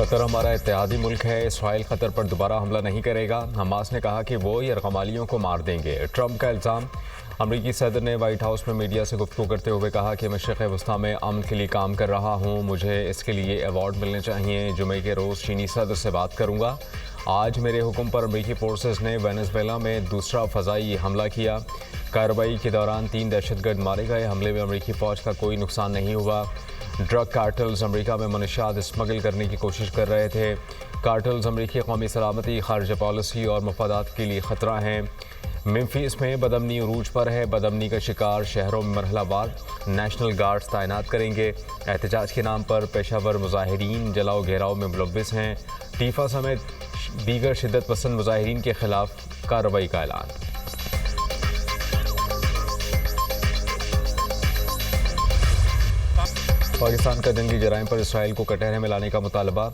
Qatar हमारा इत्तेहादी मुल्क है। इसराइल कतर पर दोबारा हमला नहीं करेगा। हमास ने कहा कि वो यरगमालियों को मार देंगे। ट्रंप का इल्ज़ाम। अमरीकी सदर ने वाइट हाउस में मीडिया से गुफ्तगू करते हुए कहा कि मशरिक़ वस्ती में अमन के लिए काम कर रहा हूँ, मुझे इसके लिए अवार्ड मिलने चाहिए। जुमे के रोज़ चीनी सदर से बात करूँगा। आज मेरे हुक्म पर अमरीकी फोर्सेस ने वेनेजुएला में दूसरा फ़ज़ाई हमला किया। कार्रवाई के दौरान 3 दहशतगर्द मारे गए। हमले में अमरीकी फ़ौज का कोई नुकसान नहीं हुआ। ड्रग कार्टल्स अमरीका में मनशियात स्मगल करने की कोशिश कर रहे थे। कार्टल्स अमरीकी कौमी सलामती, खारजा पॉलिसी और मफादात के लिए ख़तरा हैं। मेम्फिस में बदअमनी उरूज पर है। बदअमनी का शिकार शहरों में मरहलावार नेशनल गार्ड्स तैनात करेंगे। एहतजाज के नाम पर पेशावर मुजाहिरीन जलाओ घेराव में मुलव्विस हैं। टीफा समेत दीगर शिद्दत पसंद मुजाहिरीन के खिलाफ कार्रवाई का ऐलान। पाकिस्तान का जंगी जराइम पर इसराइल को कटहरे में लाने का मुतालबा।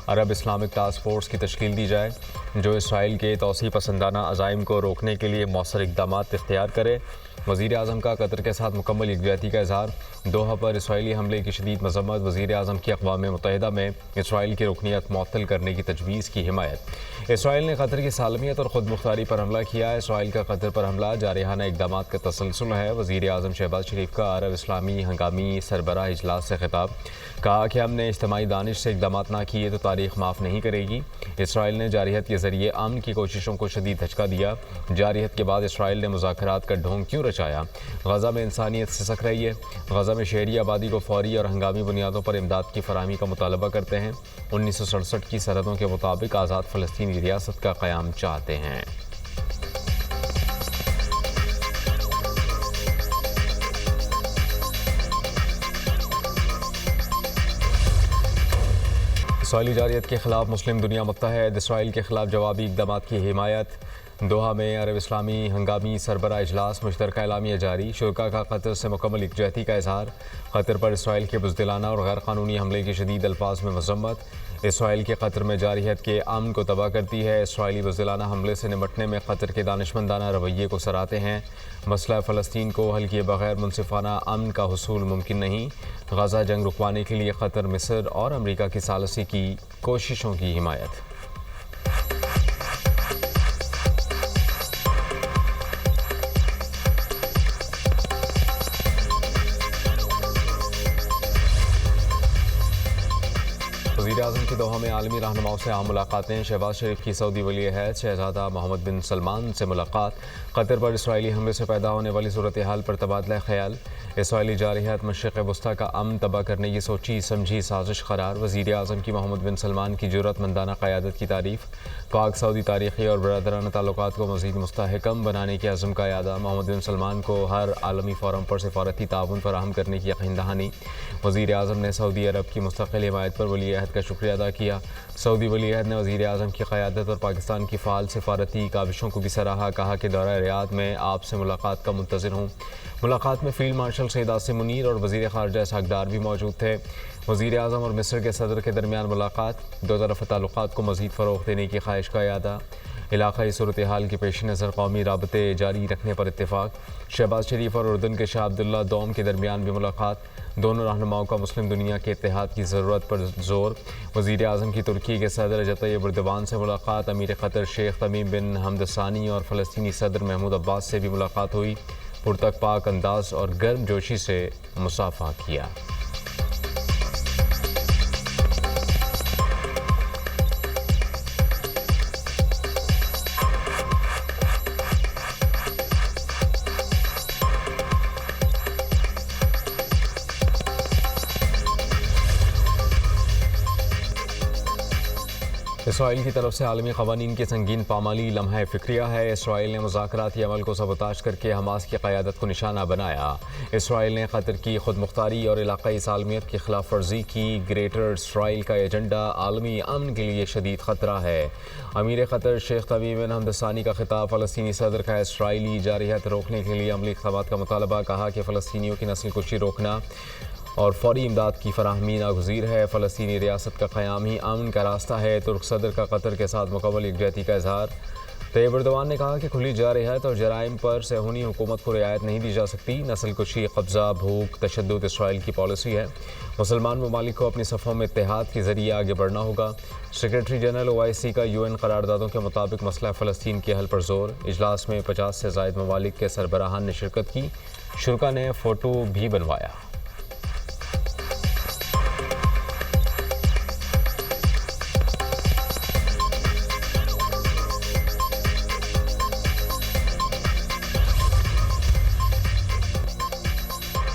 अरब इस्लामिक टास्क फोर्स की तश्कील दी जाए जो इसराइल के तौसी पसंदाना अज़ाइम को रोकने के लिए मौसर इक़दामात इख्तियार करे। वज़ीर आज़म का कतर के साथ मुकम्मल यकजहती का इज़हार। दोहा पर इसराइली हमले की शदीद मज़म्मत। वज़ीर आज़म की अक़वाम मुत्तहिदा में इसराइल की रुकनीत मुअत्तल करने की तजवीज़ की हिमायत। इसराइल ने कतर की सालमियत और ख़ुद मुख्तारी पर हमला किया। इसराइल का कतर पर हमला जारहाना इक़दामात का तसलसल है। वज़ीर आज़म शहबाज शरीफ का अरब इस्लामी हंगामी सरबराह इजलास से खिताब। कहा कि हमने इज्तिमाई दानिश से इक़दामात ना किए तो तारीख़ माफ़ नहीं करेगी। इसराइल ने जारहियत के ज़रिए अमन की कोशिशों को शदीद धचका दिया। जारहियत के बाद इसराइल ने मुज़ाकरात का ढोंग क्यों रचाया। गज़ा में इंसानियत सिसक रही है। गज़ा में शहरी आबादी को फौरी और हंगामी बुनियादों पर इमदाद की फराहमी का मुतालबा करते हैं। 1967 की सरहदों के मुताबिक आज़ाद फ़लस्तीनी रियासत का क़याम चाहते हैं। इसराइली जारहियत के खिलाफ मुस्लिम दुनिया मुत्तहद। इसराइल के खिलाफ जवाबी इक़दामात की हिमायत। दोहा में अरब इस्लामी हंगामी सरबराह इजलास। मुश्तरका एलामिया जारी। शुरका का कतर से मुकम्मल यकजहती का इज़हार। कतर पर इसराइल के बुज़दिलाना और गैर कानूनी हमले की शदीद अल्फाज में मज़म्मत। इसराइल के कतर में जारहियत के अमन को तबाह करती है। इसराइली बुज़दिलाना हमले से निपटने में कतर के दानिशमंदाना रवैये को सराहते हैं। मसला फ़लस्तीन को हल किए बगैर मुनसिफाना अमन का हुसूल मुमकिन नहीं। गज़ा जंग रुकवाने के लिए कतर, मिस्र और अमरीका की सालसी की कोशिशों की हिमायत। वज़ीर-ए-आज़म की दोहा में आलमी रहनुमाओं से आम मुलाकातें। शहबाज शरीफ की सऊदी वली अहद शहज़ादा मोहम्मद बिन सलमान से मुलाकात। कतर पर इसराइली हमले से पैदा होने वाली सूरत हाल पर तबादला ख्याल। इसराइली जारहियत मशरिक़ वस्ती का अमन तबाह करने की सोची समझी साजिश करार। वज़ीर-ए-आज़म की मोहम्मद बिन सलमान की जुर्रतमंदाना क़यादत की तारीफ़। पाक सऊदी तारीख़ी और बरदराना ताल्लुकात को मज़ीद मुस्तहकम बनाने के अज़्म का यादा। मोहम्मद बिन सलमान को हर आलमी फ़ोरम पर सिफारती ताउन फराहम करने की यकीन दहानी। वज़ीर-ए-आज़म ने सऊदी अरब की मुस्तक़िल हिमायत पर वली अहद का शुक्रिया अदा किया। सऊदी वली अहद ने वज़ीर-ए-आज़म की क़यादत और पाकिस्तान की फ़ाल सिफारती काविशों को भी सराहा। कहा कि दौरा रियाद में आपसे मुलाकात का मुंतज़िर हूँ। मुलाकात में फ़ील्ड मार्शल सईद आसिम मुनीर और वज़ीर ख़ारजा इसहाक़ डार भी मौजूद थे। वज़ीर-ए-आज़म और मिस्र के सदर के दरमियान मुलाकात। दो तरफ़ा ताल्लुकात को मज़ीद फ़रोग़ देने की ख्वाहिश का यादा। इलाक़ाई सूरत हाल के पेश नज़र कौमी राबते जारी रखने पर इत्तेफ़ाक। शहबाज शरीफ और उर्दन के शाह अब्दुल्ला दोम के दरमियान भी मुलाकात। दोनों रहनुमाओं का मुस्लिम दुनिया के इत्तेहाद की ज़रूरत पर जोर। वज़ीर-ए-आज़म की तुर्की के सदर रजब तय्यब एर्दोग़ान से मुलाकात। अमीर क़तर शेख तमीम बिन हमद सानी और फ़लस्तीनी सदर महमूद अब्बास से भी मुलाकात हुई। पुरतक पाक अंदाज और गर्म जोशी से मुसाफ़ा किया। इसराइल की तरफ से आलमी क़वानीन की संगीन पामाली लम्हा फ़िक्रिया है। इसराइल ने मुज़ाकराती अमल को सबोताश करके हमास की क़यादत को निशाना बनाया। इसराइल ने कतर की खुद मुख्तारी और इलाक़ाई सालमियत की खिलाफ वर्जी की। ग्रेटर इसराइल का एजेंडा आलमी अमन के लिए शदीद ख़तरा है। अमीर क़तर शेख तमीम बिन हमद सानी का खिताब। फ़लस्तीनी सदर का इसराइली जारहियत रोकने के लिए अमली इक़दामात का मुतालबा। कहा कि फ़लस्तीनियों की नस्ल कुशी रोकना और फौरी इमदाद की फराहमी नागुज़ीर है। फ़लस्तीनी रियासत का क़याम ही अमन का रास्ता है। तुर्क सदर का कतर के साथ मुकम्मल यकजहती का इज़हार। तैयब एर्दोगान ने कहा कि खुली जारहत और जराइम पर सेहूनी हुकूमत को रियायत नहीं दी जा सकती। नस्ल कुशी, कब्जा, भूख, तशद्दुद इसराइल की पॉलिसी है। मुसलमान ममालिक को अपनी सफ़ों में इत्तेहाद के जरिए आगे बढ़ना होगा। सेक्रेटरी जनरल OIC का UN करारदादों के मुताबिक मसला फ़लस्तीन के हल पर जोर। इजलास में 50 से ज़ायद ममालिक के सरबराहान ने शिरकत की। शुरा ने फ़ोटो भी बनवाया।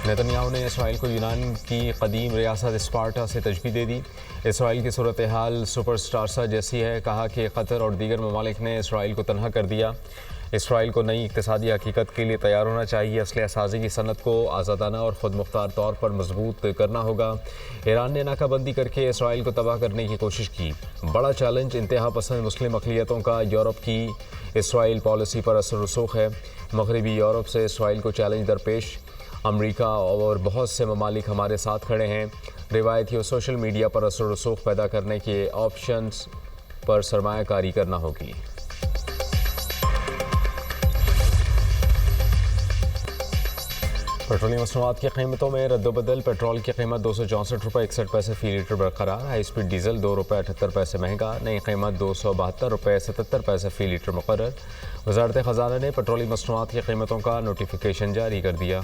नेतन्याहू ने इसराइल को यूनान की कदीम रियासत स्पार्टा से तशबीह दे दी। इसराइल की सूरत हाल सुपरस्टार सा जैसी है। कहा कि कतर और दीगर ममालिक ने इसराइल को तनहा कर दिया। इसराइल को नई इक़्तिसादी हकीकत के लिए तैयार होना चाहिए। असलह साजी की सनत को आज़ादाना और ख़ुद मुख्तार तौर पर मजबूत करना होगा। ईरान ने नाकाबंदी करके इसराइल को तबाह करने की कोशिश की। बड़ा चैलेंज इंतहा पसंद मुस्लिम अक़लियतों का यूरोप की इसराइल पॉलिसी पर असर रसूख है। मगरबी यूरोप से इसराइल को चैलेंज दरपेश। अमरीका और बहुत से ममालिक हमारे साथ खड़े हैं। रिवायती और सोशल मीडिया पर असर रसूख पैदा करने के ऑप्शंस पर सरमायाकारी करना होगी। पेट्रोलियम मसनूआत की कीमतों में रद्दबदल। पेट्रोल की कीमत 264 रुपये 61 पैसे फ़ी लीटर बरकरार। हाई स्पीड डीजल 2 रुपये 78 पैसे महंगा। नई कीमत 272 रुपये 77 पैसे फ़ी लीटर मुकर्रर। वज़ारत ख़जाना ने पेट्रोलियम मसनूआत की कीमतों का नोटिफिकेशन जारी कर दिया।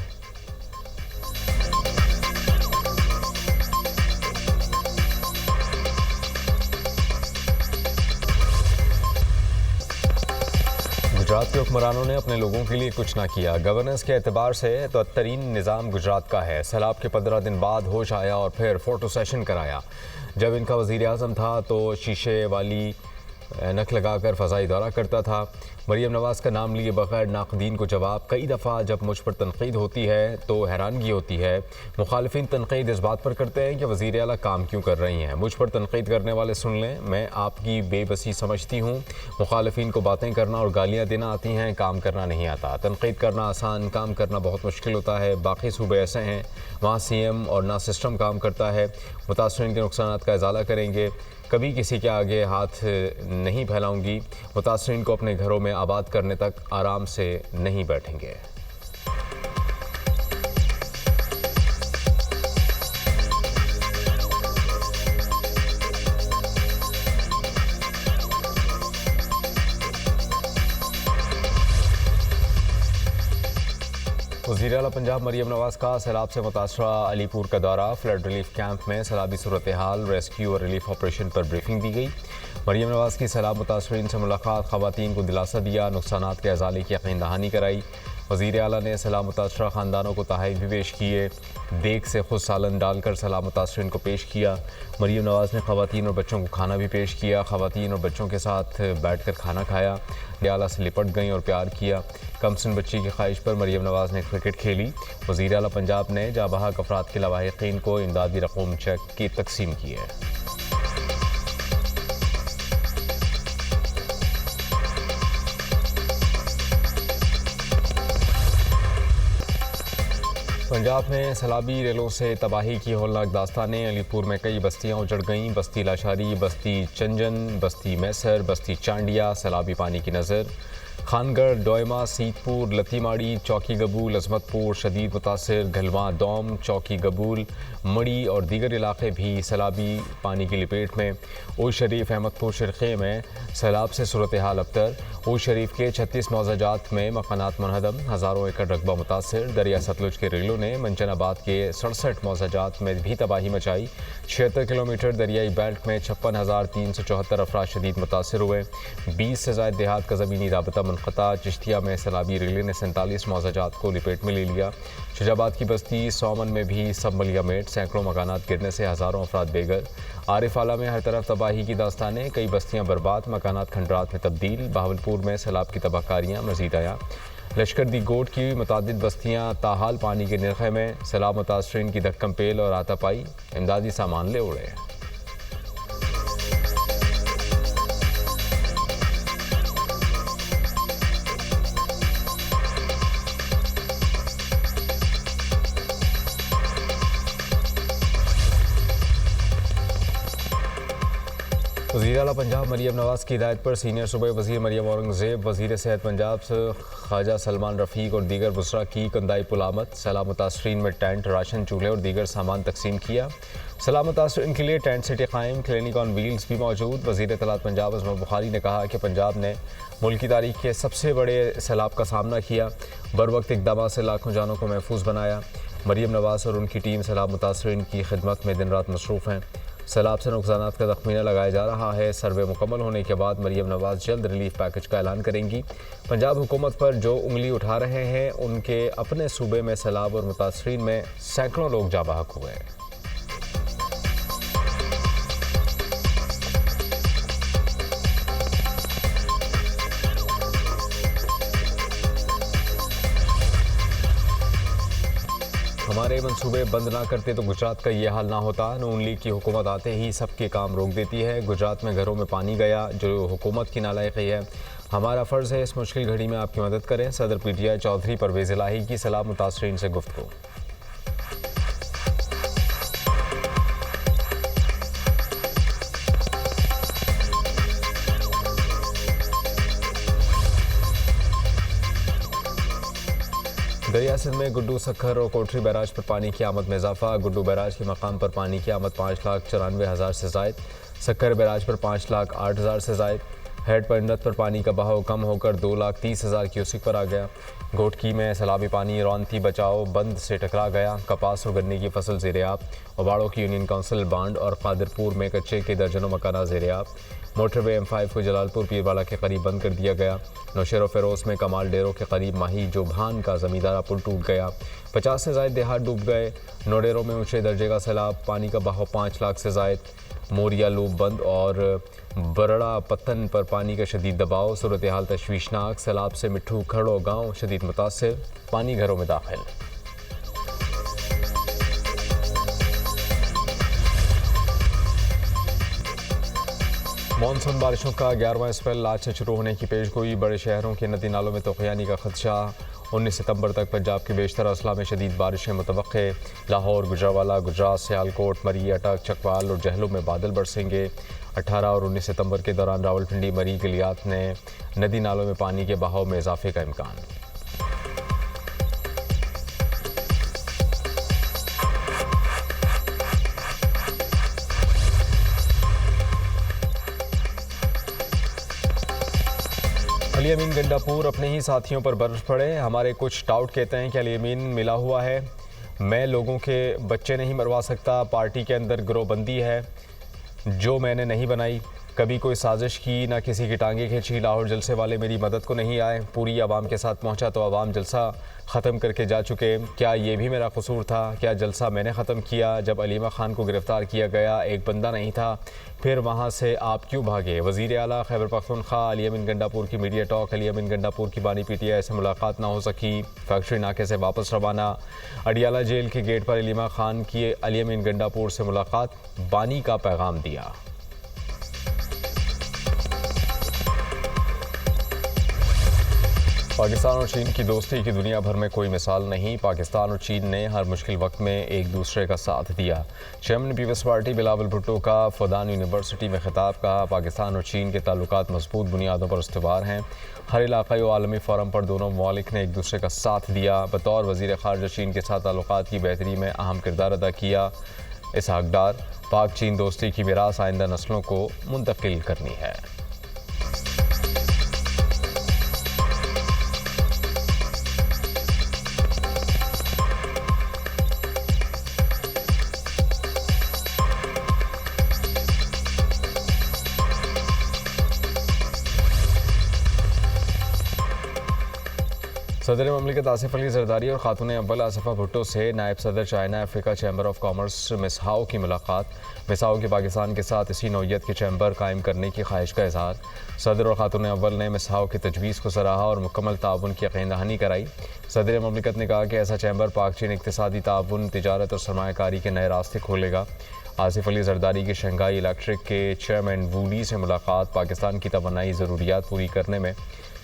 गुजरात के हुक्मरानों ने अपने लोगों के लिए कुछ ना किया। गवर्नेंस के एतबार से तो तरीन निज़ाम गुजरात का है। सैलाब के 15 दिन बाद होश आया और फिर फ़ोटो सेशन कराया। जब इनका वज़ीर आज़म था तो शीशे वाली नक लगाकर फ़ज़ाई दौरा करता था। मरीम नवाज़ का नाम लिए बग़ैर नाक़दीन को जवाब। कई दफ़ा जब मुझ पर तनक़ीद होती है तो हैरानगी होती है। मुखालिफिन तनक़ीद इस बात पर करते हैं कि वज़ीर आला काम क्यों कर रही हैं। मुझ पर तनक़ीद करने वाले सुन लें, मैं आपकी बेबसी समझती हूँ। मुखालिफिन को बातें करना और गालियाँ देना आती हैं, काम करना नहीं आता। तनक़ीद करना आसान, काम करना बहुत मुश्किल होता है। बाकी सूबे ऐसे हैं वहाँ CM और ना सिस्टम काम करता है। मुतासरीन के नुकसान का इजाला करेंगे। कभी किसी के आगे हाथ नहीं फैलाऊंगी। मुतासरीन को अपने घरों में आबाद करने तक आराम से नहीं बैठेंगे। वज़ीर आला पंजाब मरीम नवाज़ का सैलाब से मुतासरा अलीपुर का दौरा। फ्लड रिलीफ कैंप में सैलाबी सूरत हाल, रेस्क्यू और रिलीफ ऑपरेशन पर ब्रीफिंग दी गई। मरीम नवाज़ की सैलाब मुतासरीन से मुलाकात, ख़वातीन को दिलासा दिया, नुकसानात के अज़ाले की यकीन दहानी कराई। वज़ीर आला ने सैलाब मुतासरा ख़ानदानों को तोहफ़े भी पेश किए। देग से खुद सालन डालकर सैलाब मुतासरीन को पेश किया। मरीम नवाज़ ने ख़वातीन और बच्चों को खाना भी पेश किया। ख़वातीन और बच्चों के साथ बैठ कर खाना खाया। आला से लिपट गई और प्यार किया। कमसिन बच्ची की ख्वाहिश पर मरीम नवाज़ ने क्रिकेट खेली। वज़ीर आला पंजाब ने जाबहाक अफराद के लवाहिकीन को इमदादी रकूम चेक की तकसीम की है। पंजाब में सैलाबी रेलों से तबाही की होलनाक दास्तानें। अलीपुर में कई बस्तियां उजड़ गईं। बस्ती लाशारी, बस्ती चंजन, बस्ती मैसर, बस्ती चांडिया सैलाबी पानी की नज़र। खानगढ़, डोयमा, सीतपुर, लतीमाड़ी, चौकी गबूल, अजमतपुर शदीद मुतासिर। घलवा, दौम, चौकी गबूल, मड़ी और दीगर इलाके भी सैलाबी पानी की लपेट में। ओज शरीफ, अहमदपुर शिरखे में सैलाब से सूरत हाल अबतर। ओज शरीफ के 36 मौजाजात में मकानात मुनहदम, हज़ारों एकड़ रकबा मुतासिर। दरिया सतलुज के रेलों ने मंचनाबाद के 67 मौजाजात में भी तबाही मचाई। 76 किलोमीटर दरियाई बेल्ट में 56,374 अफराद शदीद मुतासिर हुए। 20 से ज़ायद देहात का ज़मीनी राबता मुनक़ता। चिश्तिया में सैलाबी रेले ने 47 मौजाजात को लपेट में ले लिया। शुजाबाद की बस्ती सोमन में भी सब मलिया मेट, सैकड़ों मकानात गिरने से हज़ारों अफराद बेघर। आरिफ आला में हर तरफ तबाही की दास्तानें, कई बस्तियां बर्बाद, मकानात खंडरात में तब्दील। बहावलपुर में सैलाब की तबाहकारियाँ मजीद आया। लश्कर दी गोट की मुतादिद बस्तियां ताहाल पानी के निरखे में। सैलाब मुतासरीन की धक्कम पेल और आतापाई, इमदादी सामान ले उड़े। वज़ीर वज़ीर आला पंजाब मरियम नवाज़ की हिदायत पर सीनियर सूबाई वज़ीर मरियम औरंगज़ेब, वज़ीर सेहत पंजाब से ख्वाजा सलमान रफ़ीक और दीगर बुसरा की कंदाई पुलामत। सैलाब मुतासरीन में टेंट, राशन, चूल्हे और दीगर सामान तकसीम किया। सैलाब मुतासरीन के लिए टेंट सिटी कायम, क्लिनिक ऑन व्हील्स भी मौजूद। वज़ीर इत्तलात पंजाब अज़मत बुखारी ने कहा कि पंजाब ने मुल्क की तारीख के सबसे बड़े सैलाब का सामना किया, बर वक्त इकदाम से लाखों जानों को महफूज बनाया। मरियम नवाज़ और उनकी टीम सैलाब मुतासरीन की खिदमत में दिन रात मसरूफ़ हैं। सैलाब से नुकसानात का तखमीना लगाया जा रहा है। सर्वे मुकम्मल होने के बाद मरियम नवाज़ जल्द रिलीफ पैकेज का ऐलान करेंगी। पंजाब हुकूमत पर जो उंगली उठा रहे हैं, उनके अपने सूबे में सैलाब और मुतासरीन में सैकड़ों लोग जाँ बहक हुए। हमारे मंसूबे बंद ना करते तो गुजरात का ये हाल ना होता। नून लीग की हुकूमत आते ही सबके काम रोक देती है। गुजरात में घरों में पानी गया, जो हुकूमत की नालायकी है। हमारा फ़र्ज़ है इस मुश्किल घड़ी में आपकी मदद करें। सदर PTI चौधरी परवेज़ इलाही की सैलाब मुतासरीन से गुफ्तगू। दरिया सिंध में गुड्डू, सखर और कोठरी बैराज पर पानी की आमद में इजाफा। गुड्डू बैराज के मकाम पर पानी की आमद 5,94,000 से ज़ायद, सखर बैराज पर 5,08,000 से ज़ायद। हेड पर इमरत पर पानी का बहाव कम होकर 2,30,000 क्यूसिक पर आ गया। घोटकी में सैलाबी पानी रौनती बचाओ बंद से टकरा गया। कपास और गन्ने की फसल ज़ेर-ए-आब। उबाड़ों की यूनियन काउंसिल बांड और कादिरपुर में कच्चे के दर्जनों मकाना ज़ेर-ए-आब। मोटरवे M5 को जलालपुर पीरवाला के करीब बंद कर दिया गया। नौशेर फ़िरोज़ में कमाल डेरों के करीब माही जोभान का ज़मींदारा पुल टूट गया। 50 से ज़ायद देहात डूब गए। नोडेरों में ऊंचे दर्जे का सैलाब, पानी का बहाव 5 लाख से ज़ायद। मोरिया लूप बंद और बरड़ा पत्तन पर पानी का शदीद दबाव, सूरत हाल तशवीशनाक। सैलाब से मिट्ठू खड़ो गाँव शदीद मुतासिर, पानी घरों में दाखिल। मानसून बारिशों का 11वां स्पेल आज से शुरू होने की पेशगोई। बड़े शहरों के नदी नालों में तोक़यानी का खदशा। 19 सितंबर तक पंजाब के बेशतर अजला में शदीद बारिशें मुतवक्के। लाहौर, गुजरावाला, गुजरात, सियालकोट, मरी, अटक, चकवाल और जहलों में बादल बरसेंगे। 18 और 19 सितंबर के दौरान रावलपिंडी, मरी, गलियात ने नदी नालों में पानी के बहाव में इजाफे का इम्कान। अली अमीन गंडापुर अपने ही साथियों पर बर्फ पड़े। हमारे कुछ डाउट कहते हैं कि अली अमीन मिला हुआ है। मैं लोगों के बच्चे नहीं मरवा सकता। पार्टी के अंदर गिरोहबंदी है जो मैंने नहीं बनाई। कभी कोई साजिश की, ना किसी की टांगें खींची। लाहौर जलसे वाले मेरी मदद को नहीं आए। पूरी आवाम के साथ पहुंचा तो आवाम जलसा ख़त्म करके जा चुके। क्या ये भी मेरा कसूर था? क्या जलसा मैंने ख़त्म किया? जब अलीमा खान को गिरफ़्तार किया गया एक बंदा नहीं था, फिर वहाँ से आप क्यों भागे? वज़ीर आला खैबर पख्तूनख्वा अली अमीन गंडापुर की मीडिया टॉक। अली अमीन गंडापुर की बानी PTI से मुलाकात ना हो सकी। फैक्ट्री नाके से वापस रवाना। अडियाला जेल के गेट पर अलीमा खान की अली अमीन गंडापुर से मुलाकात, बानी का पैगाम दिया। पाकिस्तान और चीन की दोस्ती की दुनिया भर में कोई मिसाल नहीं। पाकिस्तान और चीन ने हर मुश्किल वक्त में एक दूसरे का साथ दिया। Chairman peoples party Bilawal Bhutto का फुदान यूनिवर्सिटी में खिताब। कहा, पाकिस्तान और चीन के ताल्लुकात मजबूत बुनियादों पर इस्तवार हैं। हर इलाक़ाई और आलमी फोरम पर दोनों ममालिक ने एक दूसरे का साथ दिया। बतौर वज़ीर ख़ारिजा चीन के साथ ताल्लुकात की बेहतरी में अहम किरदार अदा किया। इसहाक़ डार, पाक चीन दोस्ती की मीरास आइंदा नस्लों को मुंतकिल करनी है। सदर ममलिकत आसिफ अली जरदारी और खातून अव्वल आसिफा भुट्टो से नायब सदर China Africa chamber of commerce मिसहाओ की मुलाकात। मिसहाओ की पाकिस्तान के साथ इसी नौइयत के चैम्बर कायम करने की ख्वाहिश का इजहार। सदर और खातून अव्वल ने मिसहाओ की तजवीज़ को सराहा और मुकम्मल ताउन की यकीन दहानी कराई। सदर ममलिकत ने कहा कि ऐसा चैम्बर पाक चीन इक़्तिसादी ताउन, तिजारत और सरमायाकारी के नए रास्ते खोलेगा। आसिफ अली जरदारी की शंघाई इलेक्ट्रिक के चेयरमैन वूडी से मुलाकात। पाकिस्तान की तमन्नाई ज़रूरियात पूरी करने में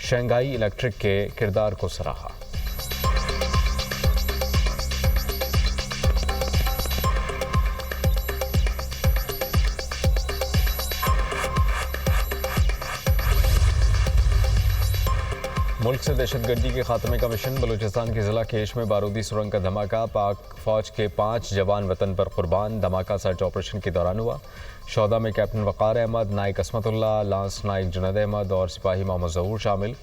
शंघाई इलेक्ट्रिक के किरदार को सराहा। दहशतगर्दी के खात्मे का मिशन। बलूचिस्तान के जिला केश में बारूदी सुरंग का धमाका। पाक फौज के 5 जवान वतन पर कुर्बान। धमाका सर्च ऑपरेशन के दौरान हुआ। शौदा में कैप्टन वक़ार अहमद, नाइक असमतुल्लाह, लांस नाइक जुनैद अहमद और सिपाही मोहम्मद ज़हूर शामिल।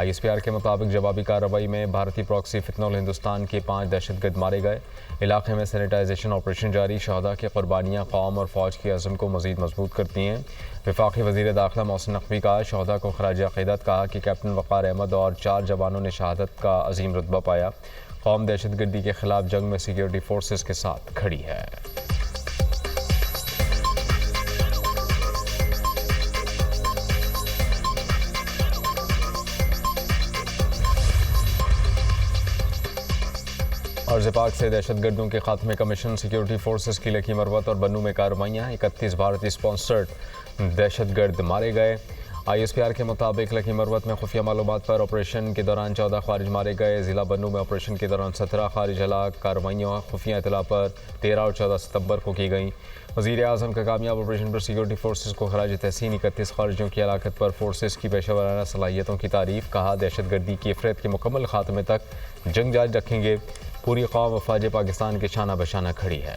ISPR के मुताबिक जवाबी कार्रवाई में भारतीय प्रॉक्सी फितनुल हिंदुस्तान के 5 दहशतगर्द मारे गए। इलाके में सैनिटाइजेशन ऑपरेशन जारी। शहदा की कुर्बानियाँ कौम और फौज की अज़म को मज़ीद मजबूत करती हैं। वफाकी वज़ीर दाखिला मोहसिन नकवी का शहदा को खराज अक़ीदत कहा कि कैप्टन वक़ार अहमद और 4 जवानों ने शहादत का अजीम रुतबा पाया। कौम दहशतगर्दी के खिलाफ जंग में सिक्योरिटी फोर्सेस के साथ खड़ी है। अर्ज़ पाक से दहशतगर्दों के खात्मे का मिशन। सिक्योरिटी फोर्सेस की लकी मरवत और बन्नू में कार्रवाइयाँ। 31 भारतीय स्पॉन्सर्ड दहशतगर्द मारे गए। ISPR के मुताबिक लकी मरवत में खुफिया मालूमात पर ऑपरेशन के दौरान 14 खारिज मारे गए। ज़िला बन्नू में ऑपरेशन के दौरान 17 खारिज हलाक। कार्रवाइयाँ खुफिया इतला पर 13 और 14 सितंबर को की गई। वज़ीर आज़म का कामयाब ऑपरेशन पर सिक्योरिटी फोर्सेस को खराज तहसीन। 31 खारिजों की हलाकत पर फोर्सेस की पेशेवराना सलाहियतों की तारीफ़। कहा दहशतगर्दी की इफ़रत के मुकम्मल खात्मे तक जंग जारी रखेंगे। पूरी कौम अफवाज पाकिस्तान के शाना बशाना खड़ी है।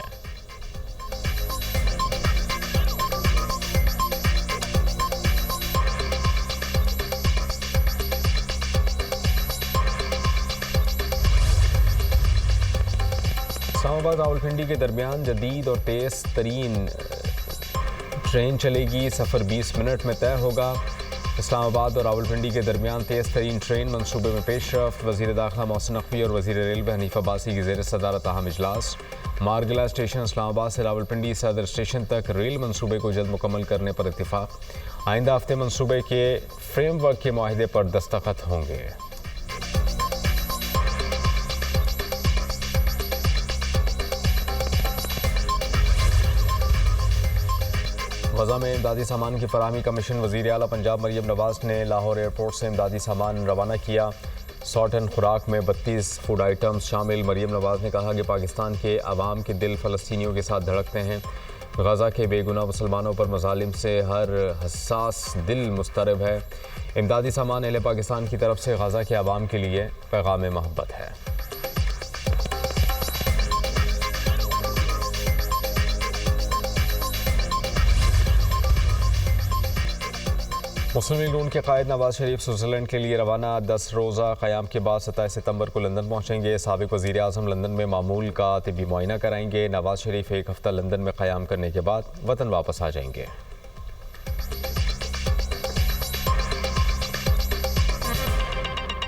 इस्लामाबाद रावलपिंडी के दरमियान जदीद और तेज़ तरीन ट्रेन चलेगी। सफ़र 20 मिनट में तय होगा। इस्लामाबाद और रावलपिंडी के दरमियान तेज़ तरीन ट्रेन मनसूबे में पेशरफ। वज़ीर दाखिला मोहसिन नकवी और वज़ीर रेलवे हनीफ अब्बासी की ज़ेर सदारत अहम इजलास। मारगला स्टेशन इस्लामाबाद से रावलपिंडी सदर स्टेशन तक रेल मनसूबे को जल्द मुकम्मल करने पर इत्तिफाक। आइंदा हफ्ते मनसूबे के फ्रेमवर्क के माहिदे पर दस्तखत होंगे। गजा में इमदादी सामान की फराहमी का मिशन। वज़ीर आला पंजाब मरियम नवाज़ ने लाहौर एयरपोर्ट से इमदादी सामान रवाना किया। 100 टन खुराक में 32 फूड आइटम्स शामिल। मरियम नवाज़ ने कहा कि पाकिस्तान के अवाम के दिल फ़लस्तीनियों के साथ धड़कते हैं। गजा के बेगुनाह मुसलमानों पर मज़ालिम से हर हसास दिल मुस्तरब है। इमदादी सामान अहले पाकिस्तान की तरफ से गजा के अवाम के लिए पैगाम मोहब्बत है। मुस्लिम लीग नून के कायद नवाज शरीफ स्विट्ज़रलैंड के लिए रवाना। 10 रोज़ा क़याम के बाद 27 सितंबर को लंदन पहुँचेंगे। साबिक़ वज़ीर आज़म लंदन में मामूल का तिब्बी मुआयना कराएंगे। नवाज शरीफ 1 हफ़्ता लंदन में क़याम करने के बाद वतन वापस आ जाएंगे।